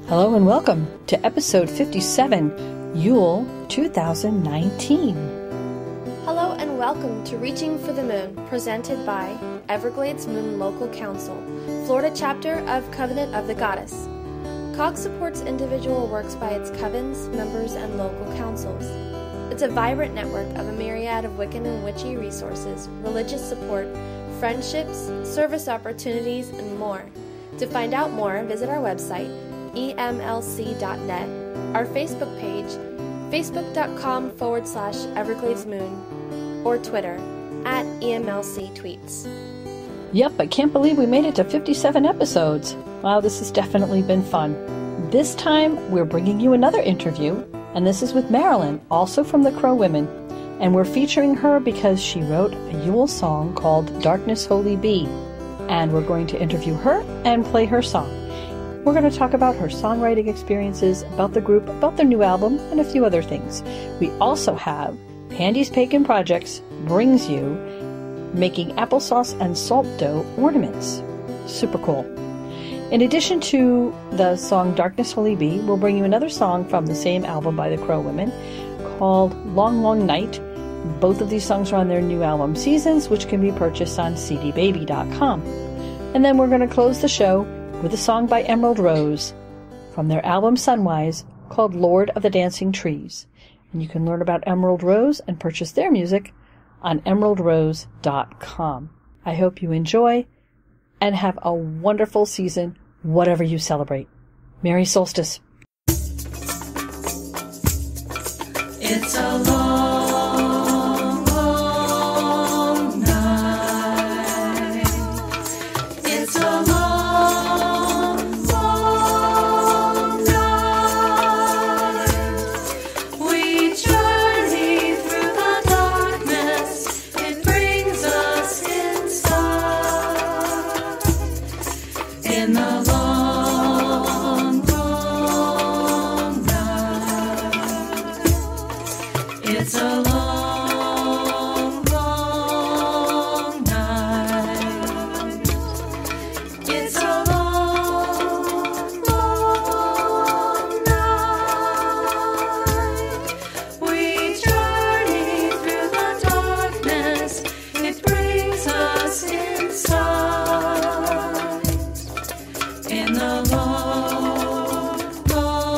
Hello and welcome to episode 57, YULE 2019. Hello and welcome to Reaching for the Moon, presented by Everglades Moon Local Council, Florida chapter of Covenant of the Goddess. COG supports individual works by its covens, members, and local councils. It's a vibrant network of a myriad of Wiccan and witchy resources, religious support, friendships, service opportunities, and more. To find out more, visit our website, emlc.net, our Facebook page, facebook.com/EvergladesMoon, or Twitter, @EMLCTweets. Yep, I can't believe we made it to 57 episodes. Wow, this has definitely been fun. This time, we're bringing you another interview, and this is with Marilyn, also from the Crow Women. And we're featuring her because she wrote a Yule song called Darkness Holy Be. And we're going to interview her and play her song. We're going to talk about her songwriting experiences, about the group, about their new album, and a few other things. We also have Pandie's Pagan Projects brings you making applesauce and salt dough ornaments. Super cool. In addition to the song Darkness Holy Be, we'll bring you another song from the same album by the Crow Women called Long Long Night. Both of these songs are on their new album Seasons, which can be purchased on cdbaby.com. And then we're going to close the show with a song by Emerald Rose from their album Sunwise called Lord of the Dancing Trees. And you can learn about Emerald Rose and purchase their music on emeraldrose.com. I hope you enjoy and have a wonderful season, whatever you celebrate. Merry Solstice. It's a long, long night. It's a long, long night. We journey through the darkness. It brings us inside. In the long, long night. It's a long, long night. It's a long, long night. We journey through the darkness. It brings us inside. In the long, long night. It's a long, long night.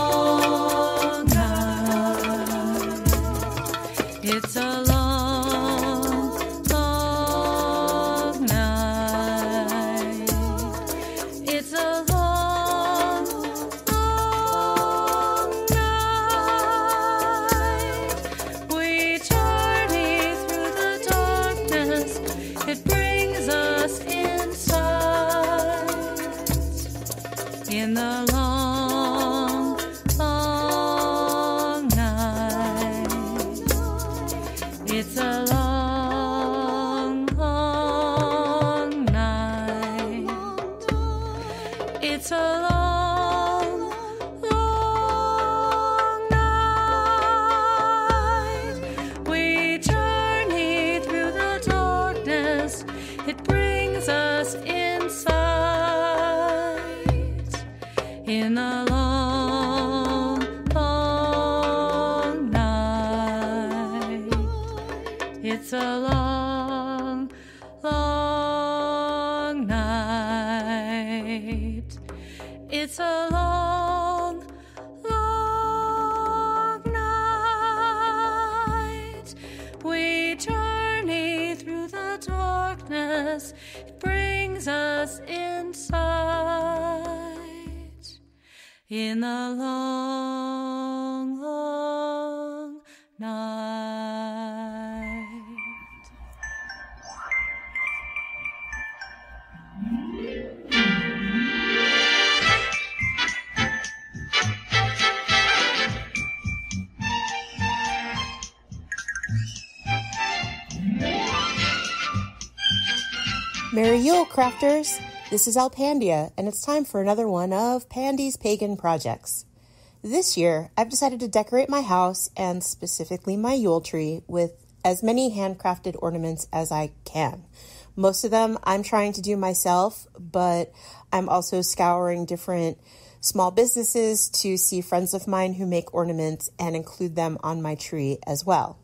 It's a long, long night. We journey through the darkness. It brings us inside. In the long, long night. It's a long, long night. It's a long, long night. We journey through the darkness. It brings us inside. In a long, long night. It's a long, long night. It's a long, long night. We journey through the darkness. It brings us inside. In the long, long night. Merry Yule, crafters! This is Alpandia, and it's time for another one of Pandie's Pagan Projects. This year, I've decided to decorate my house, and specifically my Yule tree, with as many handcrafted ornaments as I can. Most of them I'm trying to do myself, but I'm also scouring different small businesses to see friends of mine who make ornaments and include them on my tree as well.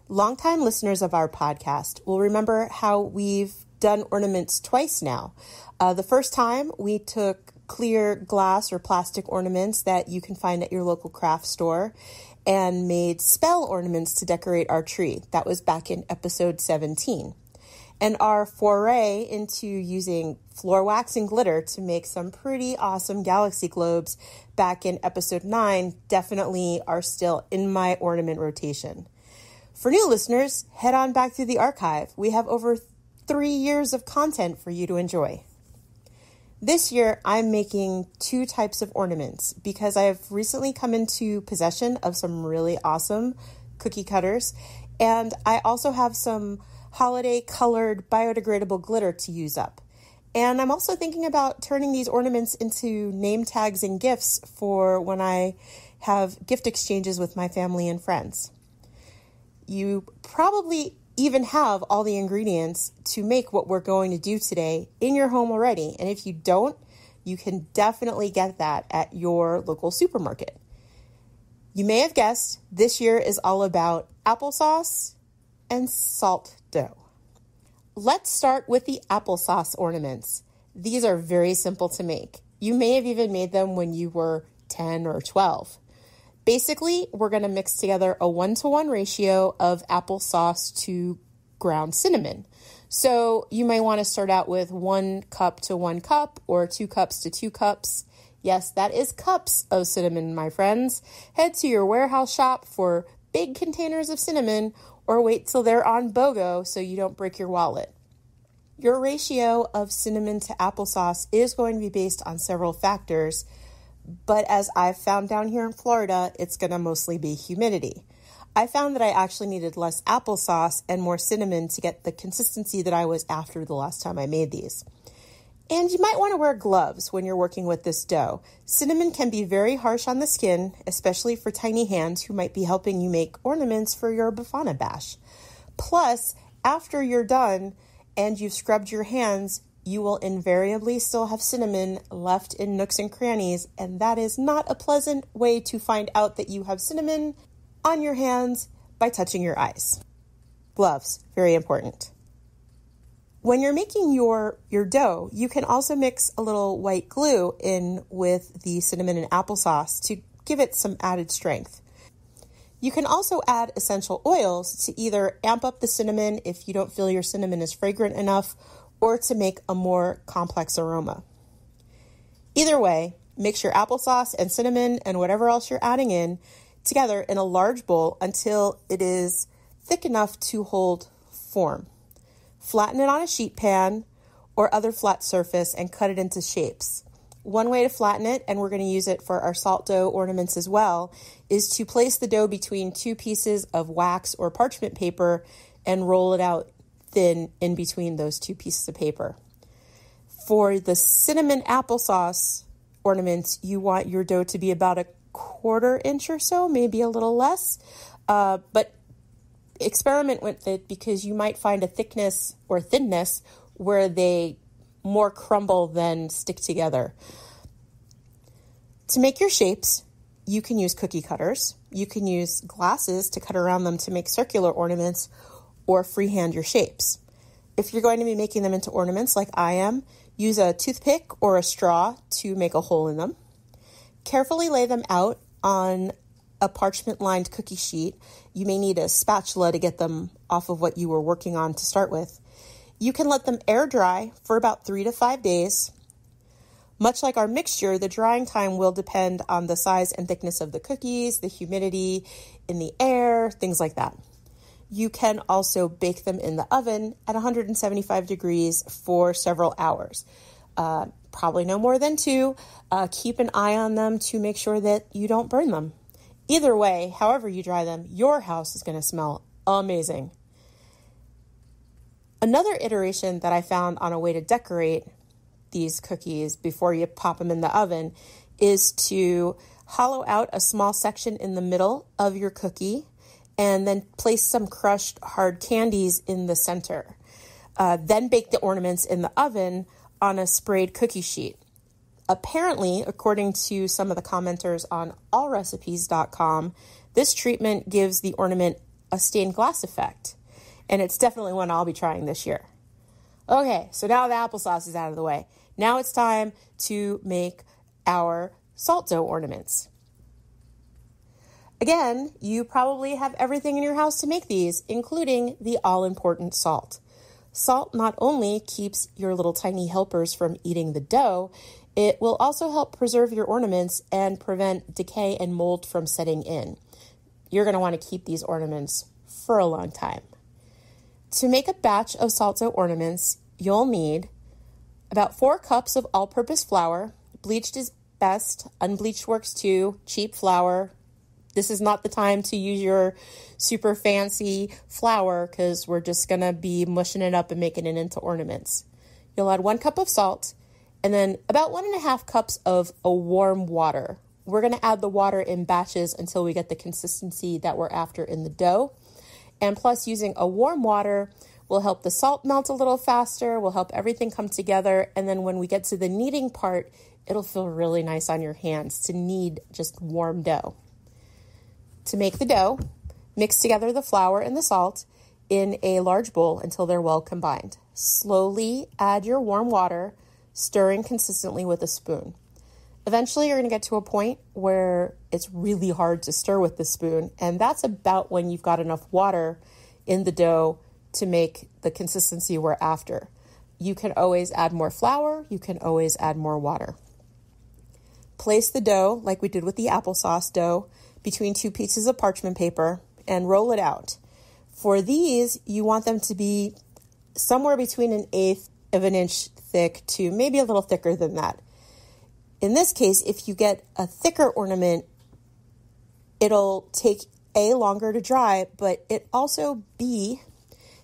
Longtime listeners of our podcast will remember how we've done ornaments twice now. The first time we took clear glass or plastic ornaments that you can find at your local craft store and made spell ornaments to decorate our tree. That was back in episode 17. And our foray into using floor wax and glitter to make some pretty awesome galaxy globes back in episode 9 definitely are still in my ornament rotation. For new listeners, head on back through the archive. We have over 3 years of content for you to enjoy. This year, I'm making 2 types of ornaments because I have recently come into possession of some really awesome cookie cutters, and I also have some holiday colored biodegradable glitter to use up. And I'm also thinking about turning these ornaments into name tags and gifts for when I have gift exchanges with my family and friends. You probably even have all the ingredients to make what we're going to do today in your home already. And if you don't, you can definitely get that at your local supermarket. You may have guessed this year is all about applesauce and salt dough. Let's start with the applesauce ornaments. These are very simple to make. You may have even made them when you were 10 or 12. Basically, we're going to mix together a 1-to-1 ratio of applesauce to ground cinnamon. So you may want to start out with 1 cup to 1 cup or 2 cups to 2 cups. Yes, that is cups of cinnamon, my friends. Head to your warehouse shop for big containers of cinnamon or wait till they're on BOGO so you don't break your wallet. Your ratio of cinnamon to applesauce is going to be based on several factors, but as I've found down here in Florida, it's going to mostly be humidity. I found that I actually needed less applesauce and more cinnamon to get the consistency that I was after the last time I made these. And you might want to wear gloves when you're working with this dough. Cinnamon can be very harsh on the skin, especially for tiny hands who might be helping you make ornaments for your Befana bash. Plus, after you're done and you've scrubbed your hands, you will invariably still have cinnamon left in nooks and crannies, and that is not a pleasant way to find out that you have cinnamon on your hands by touching your eyes. Gloves, very important. When you're making your dough, you can also mix a little white glue in with the cinnamon and applesauce to give it some added strength. You can also add essential oils to either amp up the cinnamon if you don't feel your cinnamon is fragrant enough, or to make a more complex aroma. Either way, mix your applesauce and cinnamon and whatever else you're adding in together in a large bowl until it is thick enough to hold form. Flatten it on a sheet pan or other flat surface and cut it into shapes. One way to flatten it, and we're going to use it for our salt dough ornaments as well, is to place the dough between 2 pieces of wax or parchment paper and roll it out thin in between those 2 pieces of paper. For the cinnamon applesauce ornaments, you want your dough to be about 1/4 inch or so, maybe a little less, but experiment with it because you might find a thickness or thinness where they more crumble than stick together. To make your shapes, you can use cookie cutters. You can use glasses to cut around them to make circular ornaments, or freehand your shapes. If you're going to be making them into ornaments like I am, use a toothpick or a straw to make a hole in them. Carefully lay them out on a parchment-lined cookie sheet. You may need a spatula to get them off of what you were working on to start with. You can let them air dry for about 3 to 5 days. Much like our mixture, the drying time will depend on the size and thickness of the cookies, the humidity in the air, things like that. You can also bake them in the oven at 175 degrees for several hours. Probably no more than 2. Keep an eye on them to make sure that you don't burn them. Either way, however you dry them, your house is going to smell amazing. Another iteration that I found on a way to decorate these cookies before you pop them in the oven is to hollow out a small section in the middle of your cookie and then place some crushed hard candies in the center. Then bake the ornaments in the oven on a sprayed cookie sheet. Apparently, according to some of the commenters on allrecipes.com, this treatment gives the ornament a stained glass effect, and it's definitely one I'll be trying this year. Okay, so now the applesauce is out of the way. Now it's time to make our salt dough ornaments. Again, you probably have everything in your house to make these, including the all-important salt. Salt not only keeps your little tiny helpers from eating the dough, it will also help preserve your ornaments and prevent decay and mold from setting in. You're going to want to keep these ornaments for a long time. To make a batch of salt dough ornaments, you'll need about 4 cups of all-purpose flour. Bleached is best, unbleached works too, cheap flour. This is not the time to use your super fancy flour because we're just going to be mushing it up and making it into ornaments. You'll add 1 cup of salt and then about 1.5 cups of a warm water. We're going to add the water in batches until we get the consistency that we're after in the dough. And plus, using a warm water will help the salt melt a little faster, will help everything come together, and then when we get to the kneading part, it'll feel really nice on your hands to knead just warm dough. To make the dough, mix together the flour and the salt in a large bowl until they're well combined. Slowly add your warm water, stirring consistently with a spoon. Eventually, you're going to get to a point where it's really hard to stir with the spoon, and that's about when you've got enough water in the dough to make the consistency we're after. You can always add more flour. You can always add more water. Place the dough, like we did with the applesauce dough, between 2 pieces of parchment paper and roll it out. For these, you want them to be somewhere between 1/8 of an inch thick to maybe a little thicker than that. In this case, if you get a thicker ornament, it'll take A, longer to dry, but it also B,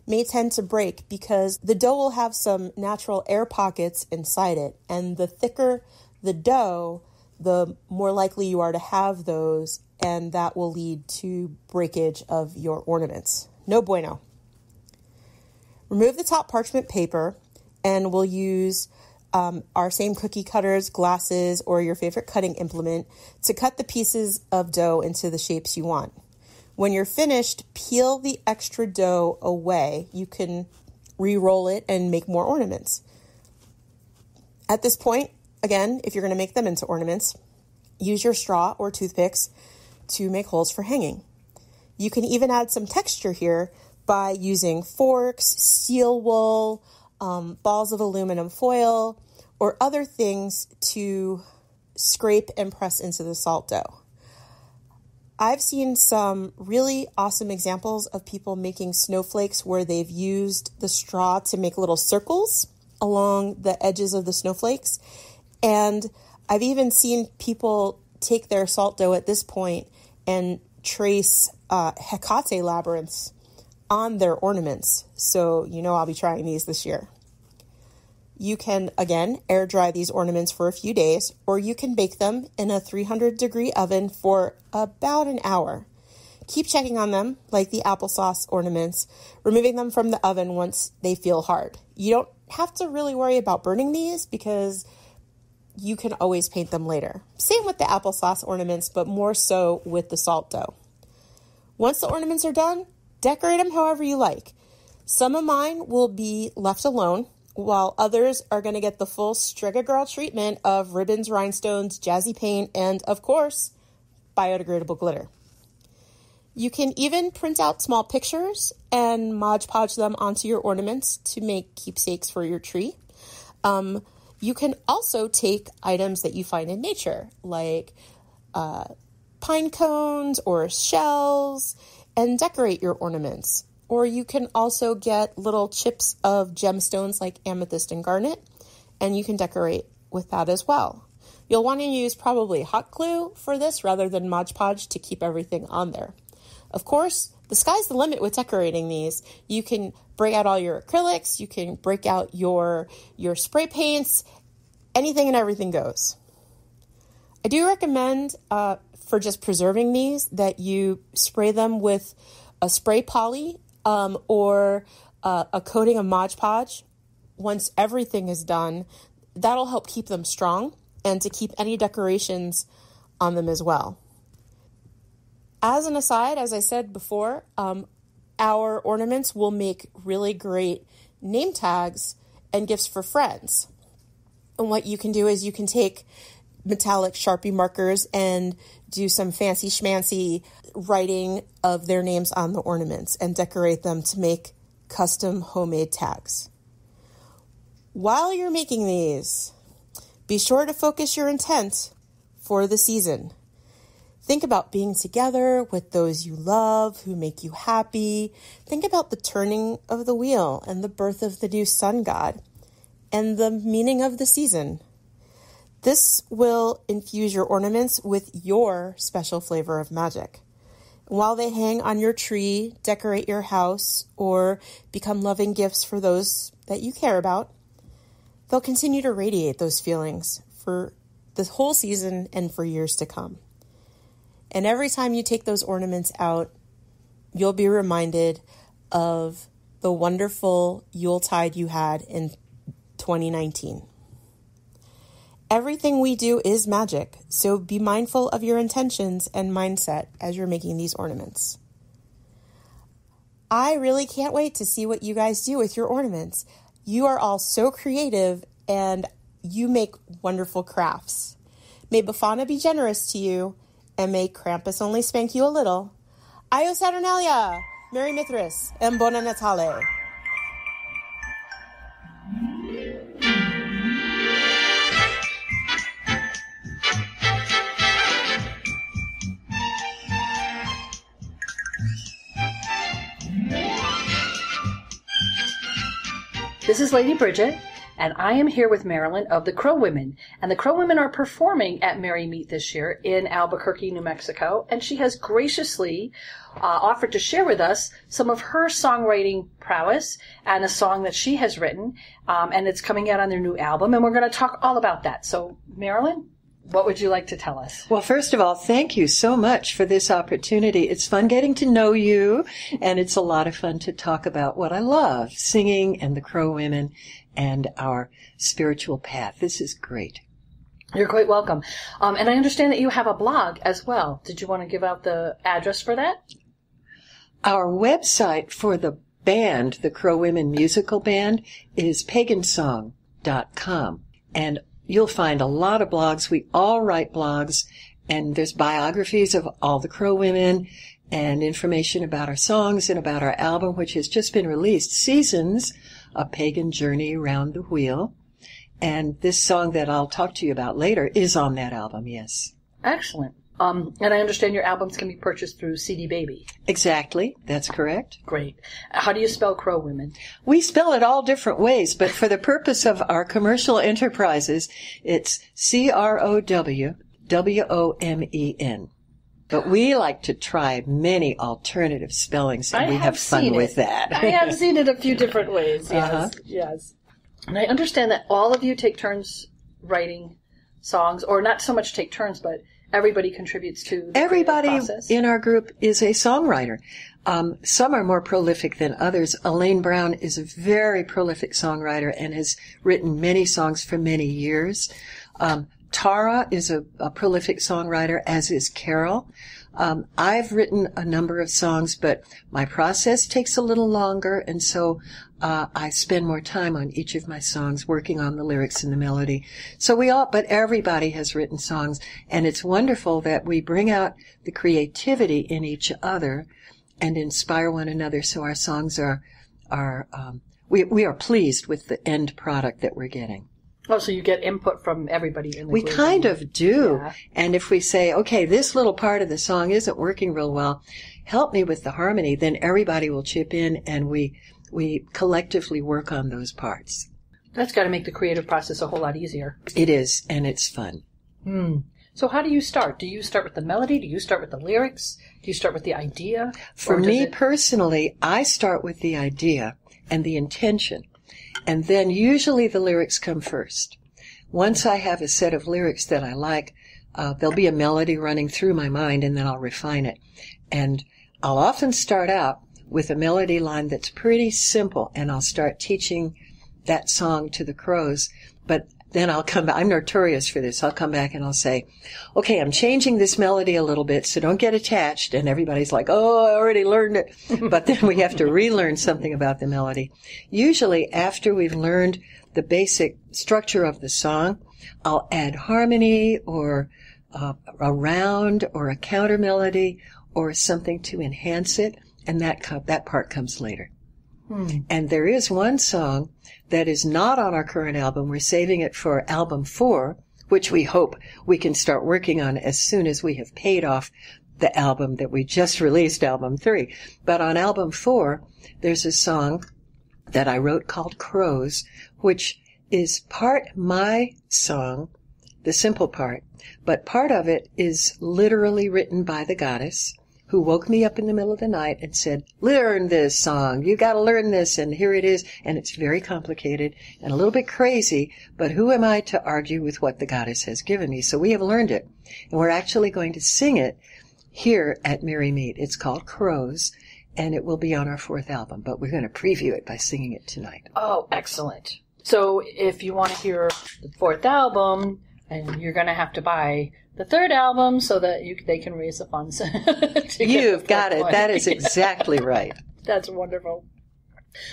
may tend to break because the dough will have some natural air pockets inside it. And the thicker the dough, the more likely you are to have those, and that will lead to breakage of your ornaments. No bueno. Remove the top parchment paper, and we'll use our same cookie cutters, glasses, or your favorite cutting implement to cut the pieces of dough into the shapes you want. When you're finished, peel the extra dough away. You can re-roll it and make more ornaments. At this point, again, if you're going to make them into ornaments, use your straw or toothpicks to make holes for hanging. You can even add some texture here by using forks, steel wool, balls of aluminum foil, or other things to scrape and press into the salt dough. I've seen some really awesome examples of people making snowflakes where they've used the straw to make little circles along the edges of the snowflakes. And I've even seen people take their salt dough at this point and trace Hecate labyrinths on their ornaments. So, I'll be trying these this year. You can, again, air dry these ornaments for a few days, or you can bake them in a 300-degree oven for about an hour. Keep checking on them, like the applesauce ornaments, removing them from the oven once they feel hard. You don't have to really worry about burning these because you can always paint them later. Same with the applesauce ornaments, but more so with the salt dough. Once the ornaments are done, decorate them however you like. Some of mine will be left alone, while others are going to get the full Strega Girl treatment of ribbons, rhinestones, jazzy paint, and, of course, biodegradable glitter. You can even print out small pictures and Mod Podge them onto your ornaments to make keepsakes for your tree. You can also take items that you find in nature, like pine cones or shells, and decorate your ornaments. Or you can also get little chips of gemstones like amethyst and garnet, and you can decorate with that as well. You'll want to use probably hot glue for this rather than Mod Podge to keep everything on there. Of course, the sky's the limit with decorating these. You can break out all your acrylics, you can break out your spray paints, anything and everything goes. I do recommend for just preserving these that you spray them with a spray poly or a coating of Mod Podge once everything is done. That'll help keep them strong and to keep any decorations on them as well. As an aside, as I said before, our ornaments will make really great name tags and gifts for friends. And what you can do is you can take metallic Sharpie markers and do some fancy schmancy writing of their names on the ornaments and decorate them to make custom homemade tags. While you're making these, be sure to focus your intent for the season. Think about being together with those you love, who make you happy. Think about the turning of the wheel and the birth of the new sun god and the meaning of the season. This will infuse your ornaments with your special flavor of magic. While they hang on your tree, decorate your house, or become loving gifts for those that you care about, they'll continue to radiate those feelings for the whole season and for years to come. And every time you take those ornaments out, you'll be reminded of the wonderful Yuletide you had in 2019. Everything we do is magic, so be mindful of your intentions and mindset as you're making these ornaments. I really can't wait to see what you guys do with your ornaments. You are all so creative and you make wonderful crafts. May Befana be generous to you, and may Krampus only spank you a little. Io Saturnalia, Merry Mithras, and Bona Natale. This is Lady Bridget, and I am here with Marilyn of the Crow Women. And the Crow Women are performing at Merry Meet this year in Albuquerque, New Mexico. And she has graciously offered to share with us some of her songwriting prowess and a song that she has written. And it's coming out on their new album. And we're going to talk all about that. So, Marilyn, what would you like to tell us? Well, first of all, thank you so much for this opportunity. It's fun getting to know you, and it's a lot of fun to talk about what I love, singing and the Crow Women and our spiritual path. This is great. You're quite welcome. And I understand that you have a blog as well. Did you want to give out the address for that? Our website for the band, the Crow Women Musical Band, is pagansong.com. And you'll find a lot of blogs. We all write blogs, and there's biographies of all the Crow Women and information about our songs and about our album, which has just been released, Seasons, A Pagan Journey Around the Wheel. And this song that I'll talk to you about later is on that album, yes. Excellent. And I understand your albums can be purchased through CD Baby. Exactly. That's correct. Great. How do you spell Crow Women? We spell it all different ways, but for the purpose of our commercial enterprises, it's CROWWOMEN. But we like to try many alternative spellings, and we have fun with that. I have seen it a few different ways, yes. Yes. And I understand that all of you take turns writing songs, or not so much take turns, but everybody contributes to the Everybody process. In our group is a songwriter. Some are more prolific than others. Elaine Brown is a very prolific songwriter and has written many songs for many years. Tara is a prolific songwriter, as is Carol. I've written a number of songs, but my process takes a little longer, and so I spend more time on each of my songs, working on the lyrics and the melody. But everybody has written songs, and it's wonderful that we bring out the creativity in each other and inspire one another, so our songs we are pleased with the end product that we're getting. Oh, so you get input from everybody in the group. We kind of do. Yeah. And if we say, okay, this little part of the song isn't working real well, help me with the harmony, then everybody will chip in, and we collectively work on those parts. That's got to make the creative process a whole lot easier. It is, and it's fun. So how do you start? Do you start with the melody? Do you start with the lyrics? Do you start with the idea? For me personally, I start with the idea and the intention. And then usually the lyrics come first. Once I have a set of lyrics that I like, there'll be a melody running through my mind, and then I'll refine it. And I'll often start out with a melody line that's pretty simple, and I'll start teaching that song to the crows. But then I'll come back. I'm notorious for this. I'll come back and I'll say, okay, I'm changing this melody a little bit, so don't get attached. And everybody's like, oh, I already learned it. But then we have to relearn something about the melody. Usually after we've learned the basic structure of the song, I'll add harmony or a round or a counter melody or something to enhance it. And that part comes later. And there is one song that is not on our current album. We're saving it for album 4, which we hope we can start working on as soon as we have paid off the album that we just released, album 3. But on album 4, there's a song that I wrote called Crows, which is part my song, the simple part, but part of it is literally written by the goddess, who woke me up in the middle of the night and said, learn this song. You got to learn this. And here it is. And it's very complicated and a little bit crazy. But who am I to argue with what the goddess has given me? So we have learned it. And we're actually going to sing it here at Merry Meet. It's called Crows. And it will be on our 4th album. But we're going to preview it by singing it tonight. Oh, excellent. So if you want to hear the 4th album, and you're going to have to buy the 3rd album so that they can raise the funds. You've got it. That is exactly right. That's wonderful.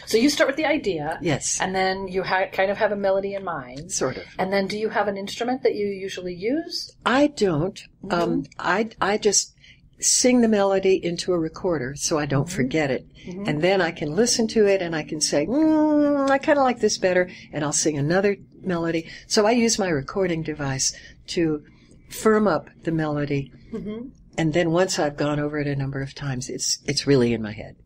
So you start with the idea. Yes. And then you kind of have a melody in mind. Sort of. And then do you have an instrument that you usually use? I don't. I just sing the melody into a recorder so I don't forget it. And then I can listen to it and I can say, I kind of like this better, and I'll sing another melody. So I use my recording device to firm up the melody. And then once I've gone over it a number of times, it's really in my head.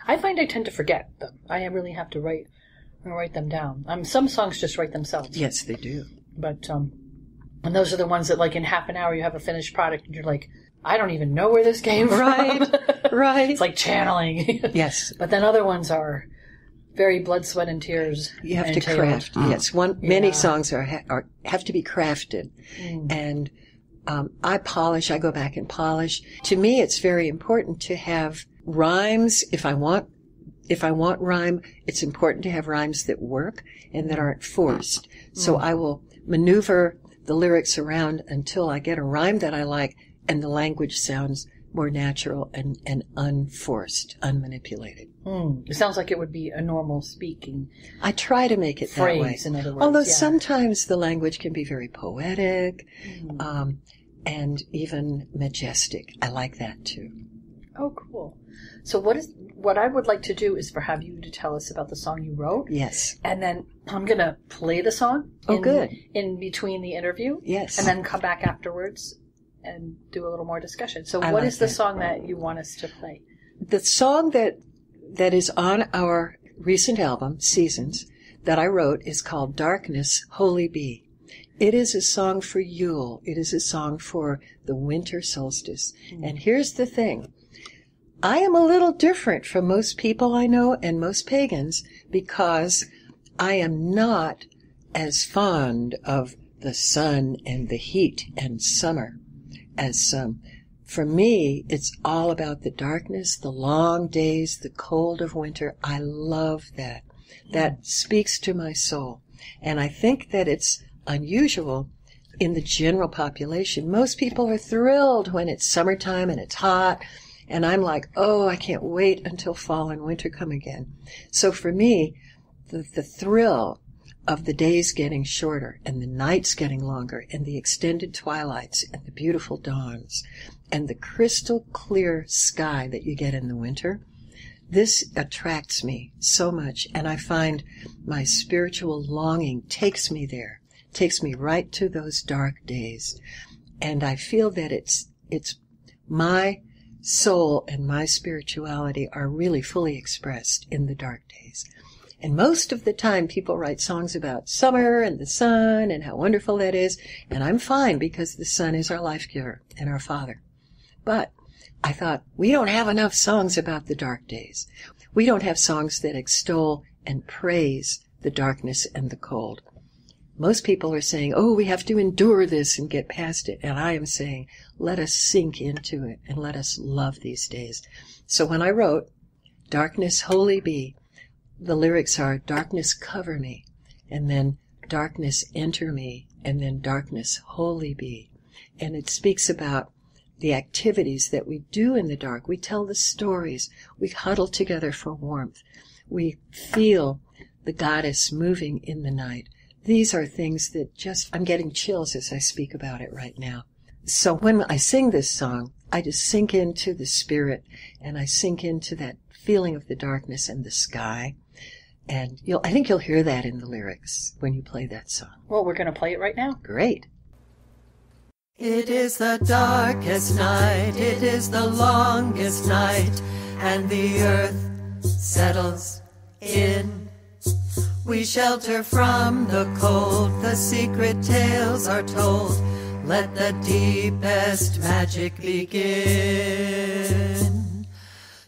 I find I tend to forget them. I really have to write them down. Some songs just write themselves. Yes, they do. But and those are the ones that, like, in half an hour you have a finished product and you're like, I don't even know where this came from. Right. It's like channeling. Yes. But then other ones are very blood, sweat, and tears. You have to craft. Yes. Many songs have to be crafted. And I polish. I go back and polish. To me, it's very important to have rhymes. If I want rhyme, it's important to have rhymes that work and that aren't forced. So I will maneuver the lyrics around until I get a rhyme that I like and the language sounds more natural and unforced, unmanipulated. It sounds like it would be a normal speaking. I try to make it phrase, that way. In other words, although sometimes the language can be very poetic and even majestic. I like that too. Oh, cool. So what I would like to do is have you to tell us about the song you wrote. Yes. And then I'm going to play the song. Good. In between the interview. Yes. And then come back afterwards and do a little more discussion. So what is the song that you want us to play? The song that is on our recent album, Seasons, that I wrote is called Darkness, Holy Be. It is a song for YULE. It is a song for the winter solstice. And here's the thing. I am a little different from most people I know and most pagans because I am not as fond of the sun and the heat and summer as some. For me, it's all about the darkness, the long days, the cold of winter. I love that. That speaks to my soul. And I think that it's unusual in the general population. Most people are thrilled when it's summertime and it's hot. And I'm like, oh, I can't wait until fall and winter come again. So for me, the thrill of the days getting shorter and the nights getting longer and the extended twilights and the beautiful dawns and the crystal clear sky that you get in the winter, this attracts me so much. And I find my spiritual longing takes me there, takes me right to those dark days. And I feel that it's my soul and my spirituality are really fully expressed in the dark days. And most of the time people write songs about summer and the sun and how wonderful that is. And I'm fine because the sun is our life giver and our father. But I thought, we don't have enough songs about the dark days. We don't have songs that extol and praise the darkness and the cold. Most people are saying, oh, we have to endure this and get past it. And I am saying, let us sink into it and let us love these days. So when I wrote, Darkness, Holy Be, the lyrics are, darkness, cover me. And then darkness enter me, and then darkness wholly be. And it speaks about the activities that we do in the dark. We tell the stories. We huddle together for warmth. We feel the goddess moving in the night. These are things that I'm getting chills as I speak about it right now. So when I sing this song, I just sink into the spirit, and I sink into that feeling of the darkness and the sky. And I think you'll hear that in the lyrics when you play that song. Well, we're going to play it right now. Great. It is the darkest night, it is the longest night, and the earth settles in. We shelter from the cold, the secret tales are told. Let the deepest magic begin.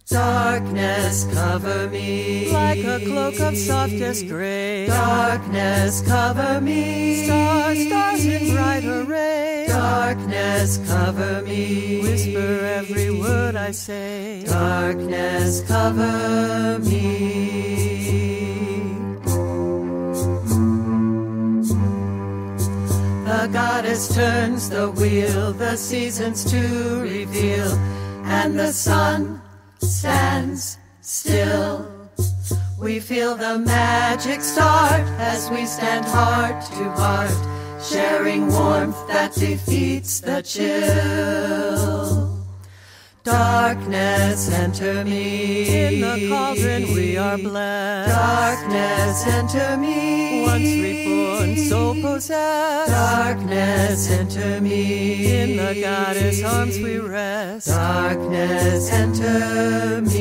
Darkness cover me like a cloak of softest gray. Darkness cover me, stars in bright array. Darkness cover me, whisper every word I say. Darkness cover me. The goddess turns the wheel, the seasons to reveal, and the sun stands still. We feel the magic start as we stand heart to heart, sharing warmth that defeats the chill. Darkness enter me, in the cauldron we are blessed. Darkness enter me, once reborn, soul possessed. Darkness enter me, in the goddess' arms we rest. Darkness enter me.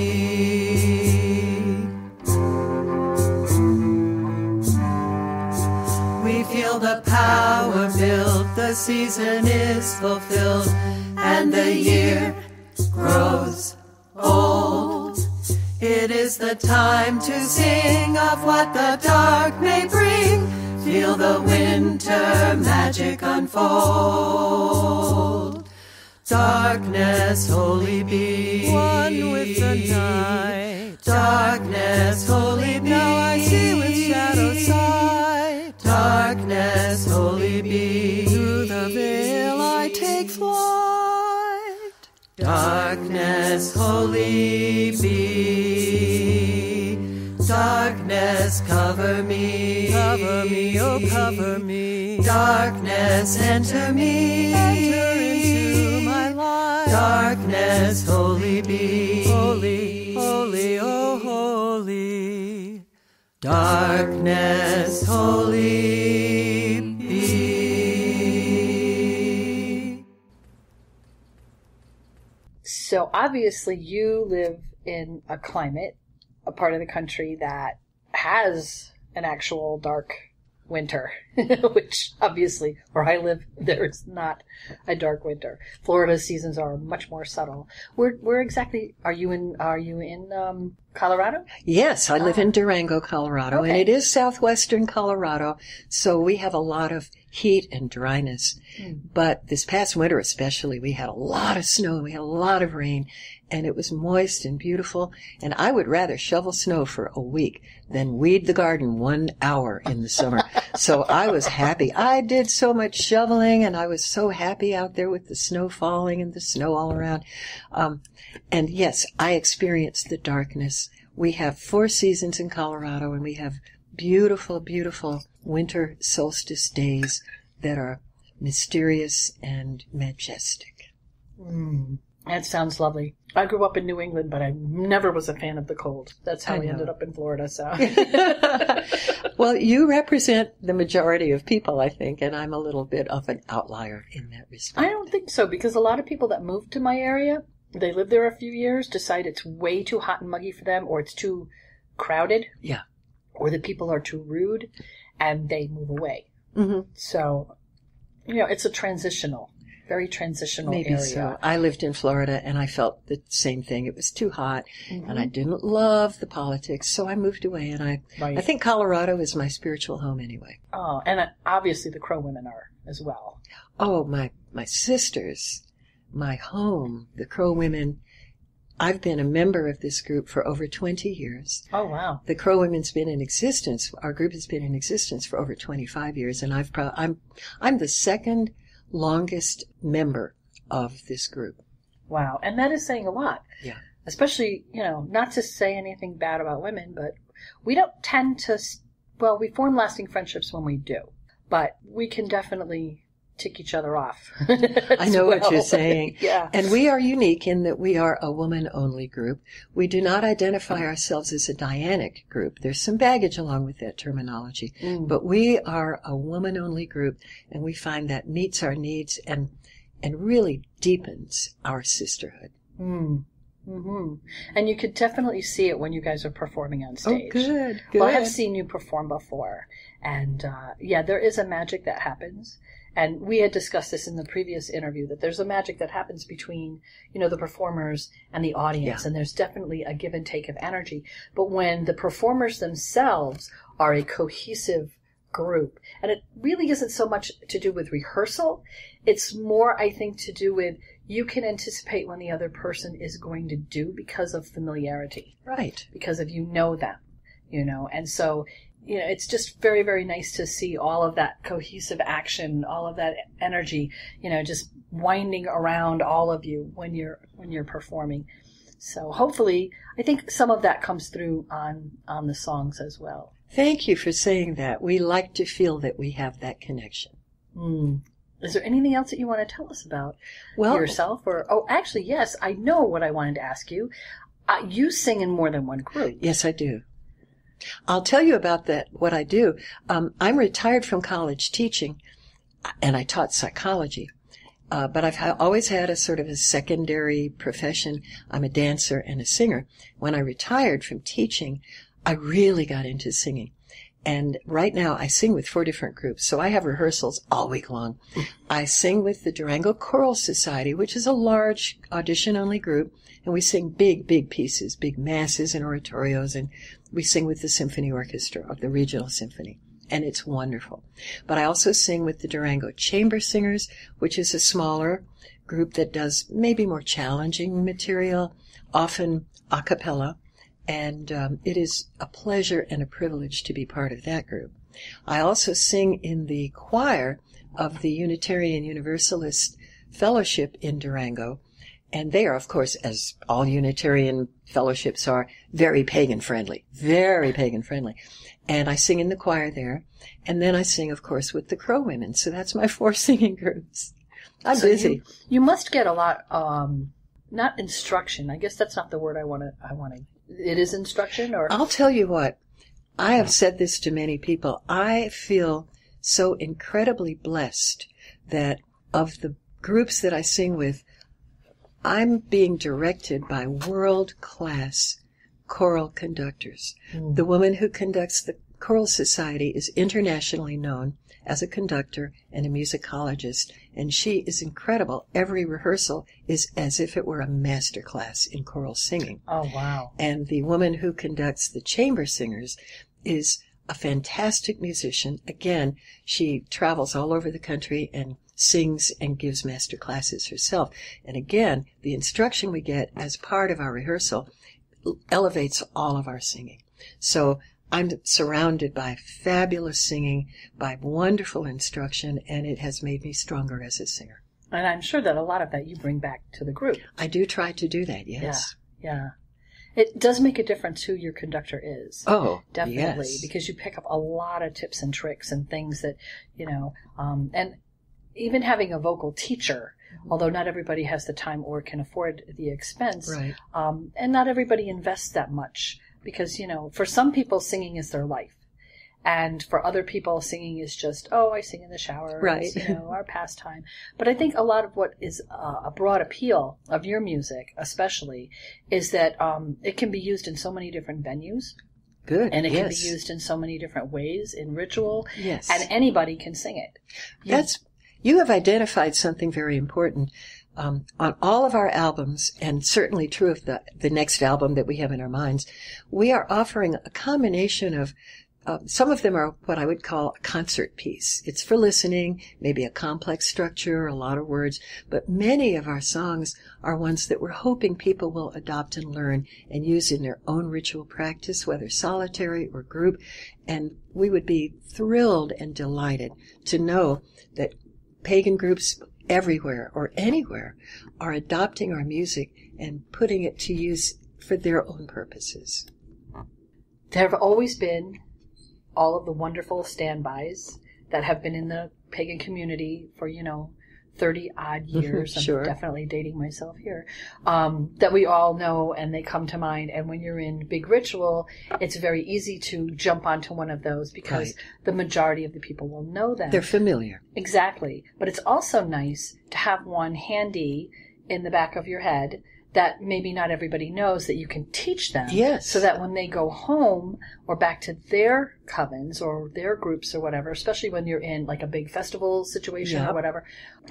We feel the power build, the season is fulfilled, and the year grows old. It is the time to sing of what the dark may bring. Feel the winter magic unfold. Darkness wholly be one with the night. Darkness wholly be. Now I see with shadow sight. Darkness wholly be. Through the veil I take flight. Darkness wholly be. Darkness cover me. Cover me, oh cover me. Darkness enter me. Enter into my life. Darkness wholly be. Holy, holy, oh holy. Darkness wholly be. So obviously you live in a climate, a part of the country that has an actual dark winter, which obviously where I live, there is not a dark winter. Florida's seasons are much more subtle. Where exactly are you in Colorado? Yes, I live in Durango, Colorado, Okay. and it is southwestern Colorado, so we have a lot of heat and dryness. But this past winter especially, we had a lot of snow, we had a lot of rain, and it was moist and beautiful, and I would rather shovel snow for a week than weed the garden 1 hour in the summer. So I was happy. I did so much shoveling, and I was so happy out there with the snow falling and the snow all around. And yes, I experienced the darkness. We have 4 seasons in Colorado, and we have beautiful, beautiful winter solstice days that are mysterious and majestic. That sounds lovely. I grew up in New England, but I never was a fan of the cold. That's how we ended up in Florida, so. Well, you represent the majority of people, I think, and I'm a little bit of an outlier in that respect. I don't think so, because a lot of people that moved to my area, they lived there a few years, decide it's way too hot and muggy for them, or it's too crowded. Yeah. Or the people are too rude, and they move away. Mm-hmm. So, it's a very transitional Maybe area. so. I lived in Florida, and I felt the same thing. It was too hot, Mm-hmm. and I didn't love the politics, so I moved away, and I think Colorado is my spiritual home anyway. Oh, and obviously the Crow women are as well. Oh, my sisters, my home, the Crow women, I've been a member of this group for over 20 years. Oh, wow. The Crow Women's been in existence. Our group has been in existence for over 25 years, and I'm the second longest member of this group. Wow. And that is saying a lot. Yeah. Especially, not to say anything bad about women, but we don't tend to, well, we form lasting friendships when we do, but we can definitely tick each other off. I know what you're saying. Yeah. And we are unique in that we are a woman-only group. We do not identify ourselves as a Dianic group. There's some baggage along with that terminology. But we are a woman-only group, and we find that meets our needs and really deepens our sisterhood. Mm-hmm. And you could definitely see it when you guys are performing on stage. Oh, good. Well, I have seen you perform before. And, there is a magic that happens. And we had discussed this in the previous interview, that there's a magic that happens between, the performers and the audience. Yeah. And there's definitely a give and take of energy. But when the performers themselves are a cohesive group, and it really isn't so much to do with rehearsal, it's more, I think, to do with you can anticipate when the other person is going to do because of familiarity. Right. Because of them, and so, it's just very, very nice to see all of that cohesive action, all of that energy, just winding around all of you when you're performing. So hopefully, I think some of that comes through on the songs as well. Thank you for saying that. We like to feel that we have that connection. Is there anything else that you want to tell us about yourself? Actually, yes, I know what I wanted to ask you. You sing in more than one group. Yes, I do. I'll tell you about that, what I do. I'm retired from college teaching, and I taught psychology. But I've always had a sort of a secondary profession. I'm a dancer and a singer. When I retired from teaching, I really got into singing. And right now I sing with 4 different groups. So I have rehearsals all week long. I sing with the Durango Choral Society, which is a large audition-only group. And we sing big, big pieces, big masses and oratorios. And we sing with the symphony orchestra of the regional symphony. And it's wonderful. But I also sing with the Durango Chamber Singers, which is a smaller group that does maybe more challenging material, often a cappella. And it is a pleasure and a privilege to be part of that group. I also sing in the choir of the Unitarian Universalist Fellowship in Durango. And they are, of course, as all Unitarian fellowships are, very pagan-friendly. Very pagan-friendly. And I sing in the choir there. And then I sing, of course, with the Crow Women. So that's my 4 singing groups. I'm busy. You must get a lot, not instruction. I guess that's not the word I want to. It is instruction, or? I'll tell you what. I have said this to many people. I feel so incredibly blessed that of the groups that I sing with, I'm being directed by world-class choral conductors. The woman who conducts the Choral Society is internationally known as a conductor and a musicologist, and she is incredible. Every rehearsal is as if it were a master class in choral singing. Oh, wow. And the woman who conducts the chamber singers is a fantastic musician. Again, she travels all over the country and sings and gives master classes herself. And again, the instruction we get as part of our rehearsal elevates all of our singing. So I'm surrounded by fabulous singing, by wonderful instruction, and it has made me stronger as a singer. And I'm sure that a lot of that you bring back to the group. I do try to do that, yes. Yeah. It does make a difference who your conductor is. Oh, definitely. Yes. Because you pick up a lot of tips and tricks and things that, and even having a vocal teacher, although not everybody has the time or can afford the expense, right. And not everybody invests that much. Because, for some people, singing is their life. And for other people, singing is just, I sing in the shower. Right. It's, our pastime. But I think a lot of what is a broad appeal of your music, especially, is that it can be used in so many different venues. Good. And it can be used in so many different ways in ritual. Yes. And anybody can sing it. You have identified something very important. On all of our albums, and certainly true of the next album that we have in our minds, we are offering a combination of some of them are what I would call a concert piece. It's for listening, maybe a complex structure, a lot of words, but many of our songs are ones that we're hoping people will adopt and learn and use in their own ritual practice, whether solitary or group. And we would be thrilled and delighted to know that pagan groups everywhere or anywhere are adopting our music and putting it to use for their own purposes. There have always been all of the wonderful standbys that have been in the pagan community for, 30 odd years. Sure. I'm definitely dating myself here. That we all know and they come to mind. And when you're in big ritual, it's very easy to jump onto one of those because the majority of the people will know them. They're familiar. Exactly. But it's also nice to have one handy in the back of your head that maybe not everybody knows, that you can teach them. Yes. So that when they go home or back to their covens or their groups or whatever, especially when you're in like a big festival situation or whatever,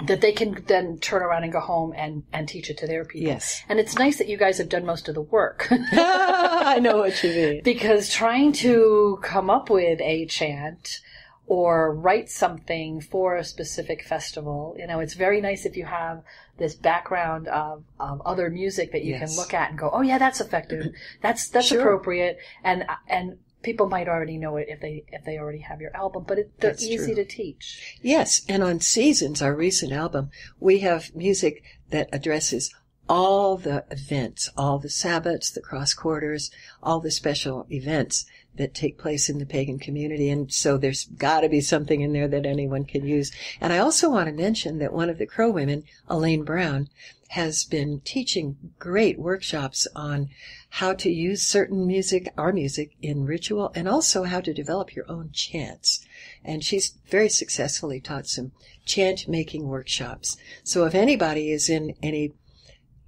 that they can then turn around and go home and teach it to their people. Yes. And it's nice that you guys have done most of the work. I know what you mean. Because trying to come up with a chant or write something for a specific festival, it's very nice if you have this background of other music that you can look at and go, oh yeah, that's effective. That's Sure. appropriate. And people might already know it if they already have your album, but they're That's easy true. to teach. Yes, and on Seasons, our recent album, we have music that addresses all the events, all the Sabbats, the cross quarters, all the special events that take place in the pagan community. And so there's got to be something in there that anyone can use. And I also want to mention that one of the Crow women, Elaine Brown, has been teaching great workshops on how to use certain music, our music, in ritual, and also how to develop your own chants. And she's very successfully taught some chant-making workshops. So if anybody is in any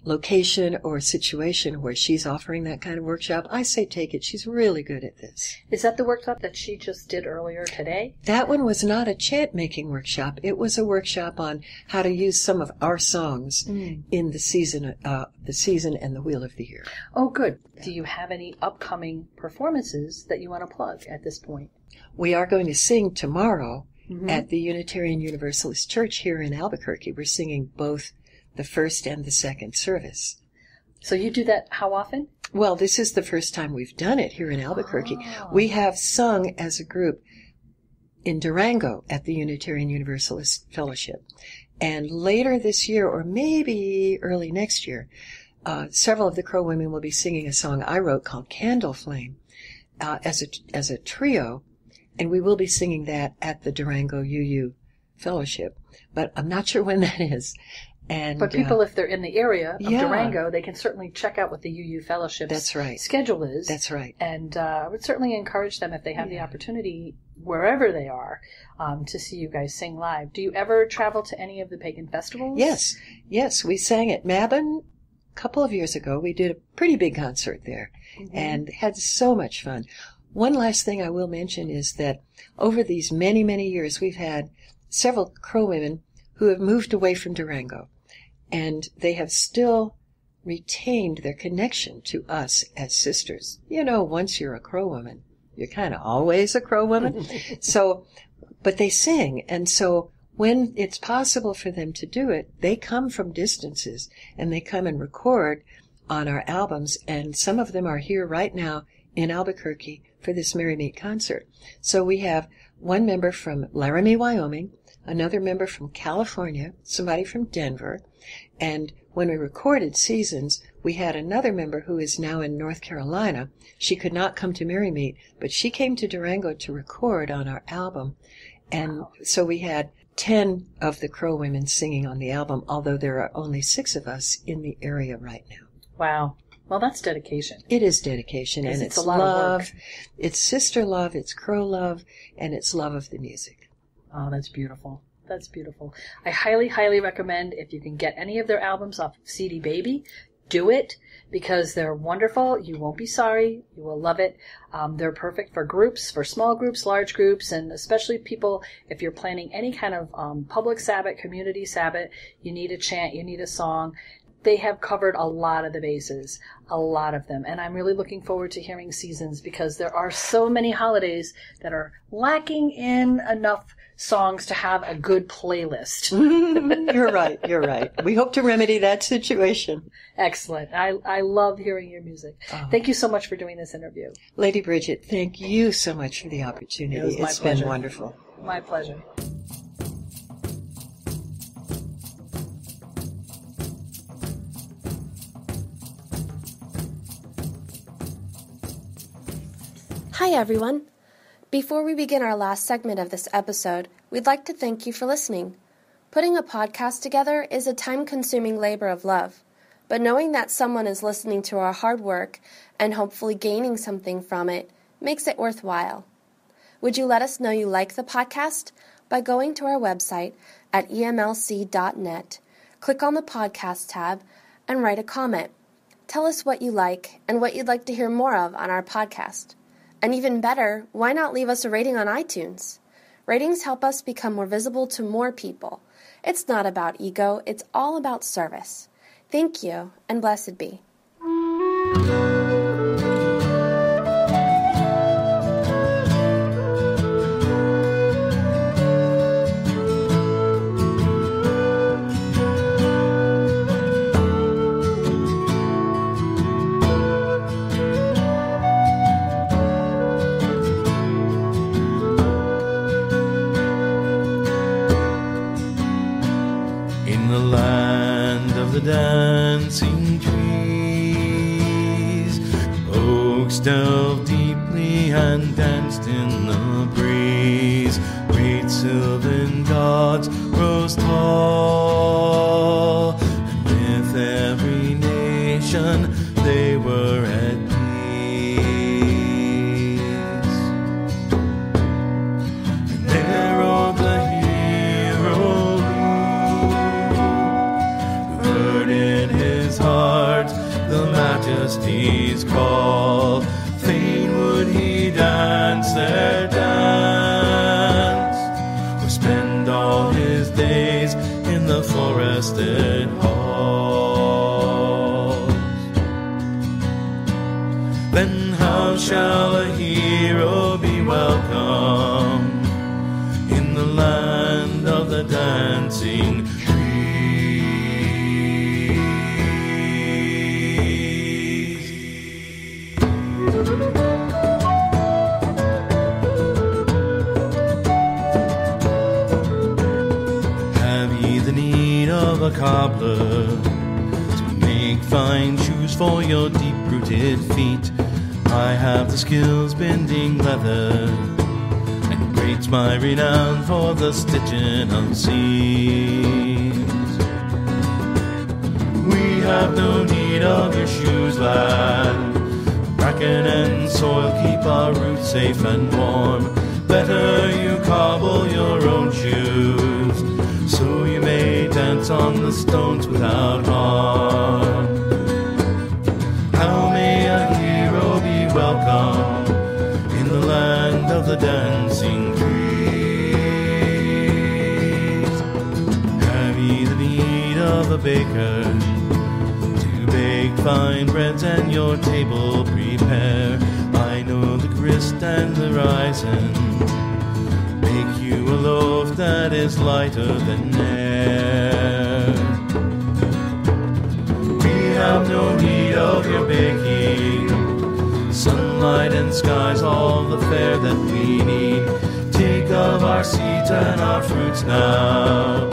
location or situation where she's offering that kind of workshop, I say take it. She's really good at this. Is that the workshop that she just did earlier today? That one was not a chant-making workshop. It was a workshop on how to use some of our songs in the season and the Wheel of the Year. Oh, good. Do you have any upcoming performances that you want to plug at this point? We are going to sing tomorrow at the Unitarian Universalist Church here in Albuquerque. We're singing both the first and the second service. So you do that how often? Well, this is the first time we've done it here in Albuquerque. Oh. We have sung as a group in Durango at the Unitarian Universalist Fellowship. And later this year, or maybe early next year, several of the Crow women will be singing a song I wrote called Candle Flame as a trio, and we will be singing that at the Durango UU Fellowship. But I'm not sure when that is. But people, if they're in the area of Durango, they can certainly check out what the UU Fellowship's schedule is. That's right. And I would certainly encourage them, if they have the opportunity, wherever they are, to see you guys sing live. Do you ever travel to any of the pagan festivals? Yes. We sang at Mabon a couple of years ago. We did a pretty big concert there and had so much fun. One last thing I will mention is that over these many, many years, we've had several Crow women who have moved away from Durango. And they have still retained their connection to us as sisters. Once you're a Crow woman, you're kind of always a Crow woman. But they sing. And so when it's possible for them to do it, they come from distances and they come and record on our albums. And some of them are here right now in Albuquerque for this Merry Meet concert. So we have one member from Laramie, Wyoming, another member from California, somebody from Denver. And when we recorded Seasons, we had another member who is now in North Carolina. She could not come to Merry Meet, but she came to Durango to record on our album. And so we had 10 of the Crow women singing on the album, although there are only 6 of us in the area right now. Wow. Well, that's dedication. It is dedication, and it's a lot love. Of work. It's sister love, it's Crow love, and it's love of the music. Oh, that's beautiful. That's beautiful. I highly, highly recommend, if you can get any of their albums off of CD Baby, do it, because they're wonderful. You won't be sorry. You will love it. They're perfect for groups, for small groups, large groups, and especially people, if you're planning any kind of public Sabbath, community Sabbath, you need a chant, you need a song. they have covered a lot of the bases, a lot of them. And I'm really looking forward to hearing seasons because there are so many holidays that are lacking in enough songs to have a good playlist. You're right. We hope to remedy that situation. Excellent. I love hearing your music. Oh. Thank you so much for doing this interview. Lady Bridget, thank you so much for the opportunity. It's been wonderful. My pleasure. Hi, everyone. Before we begin our last segment of this episode, we'd like to thank you for listening. Putting a podcast together is a time-consuming labor of love, but knowing that someone is listening to our hard work and hopefully gaining something from it makes it worthwhile. Would you let us know you like the podcast by going to our website at emlc.net, click on the podcast tab, and write a comment. Tell us what you like and what you'd like to hear more of on our podcast. And even better, why not leave us a rating on iTunes? Ratings help us become more visible to more people. It's not about ego, it's all about service. Thank you, and blessed be. Dancing trees, oaks delved deeply and danced in the breeze. Great sylvan gods rose tall, and with every nation they were at peace. And there rode the hero in his heart the majesty's call. Fain would he dance their dance, or spend all his days in the forested halls. Then how shall a hero be welcome in the land of the dancing a cobbler to make fine shoes for your deep-rooted feet? I have the skills bending leather, and great's my renown for the stitching of seams. We have no need of your shoes, lad. Bracken and soil keep our roots safe and warm. Better you cobble your own shoes, so you may dance on the stones without harm. How may a hero be welcome in the land of the dancing trees? Have ye the need of a baker to bake fine breads and your table prepare? I know the grist and the raisin, make you a loaf that is lighter than air. We have no need of your baking, sunlight and skies all the fare that we need. Take of our seeds and our fruits now,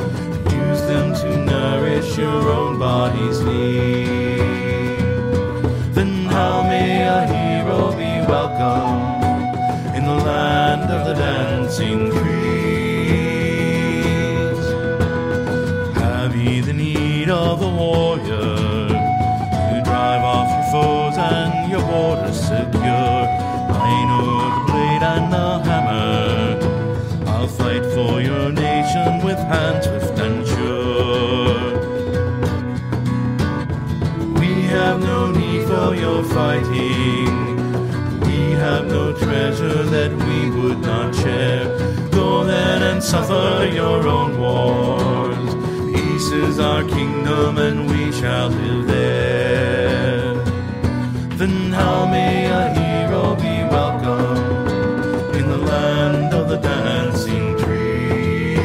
use them to nourish your own body's need. Then how may a hero be welcome in the land of the dancing trees? Have ye the need of a warrior to drive off your foes and your borders secure? I know the blade and the hammer, I'll fight for your nation with hands swift and sure. We have no need for your fighting, have no treasure that we would not share. Go then and suffer your own wars. Peace is our kingdom, and we shall live there. Then how may a hero be welcome in the land of the dancing tree?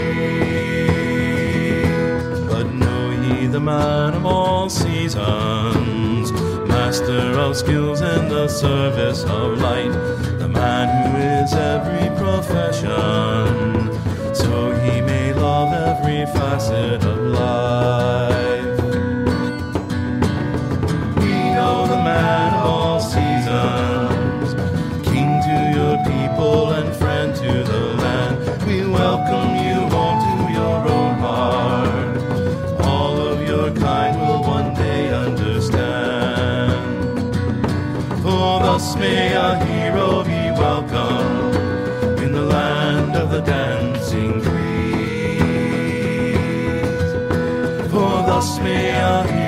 But know ye the man of all seasons, master of skills in the service of light, the man who is every profession, so he may love every facet of life. We know the man of all seasons, king to your people and friend to the land. We welcome you home to your own heart. All of your kind will one day understand. For thus may a hero be welcome in the land of the dancing trees. For thus may a hero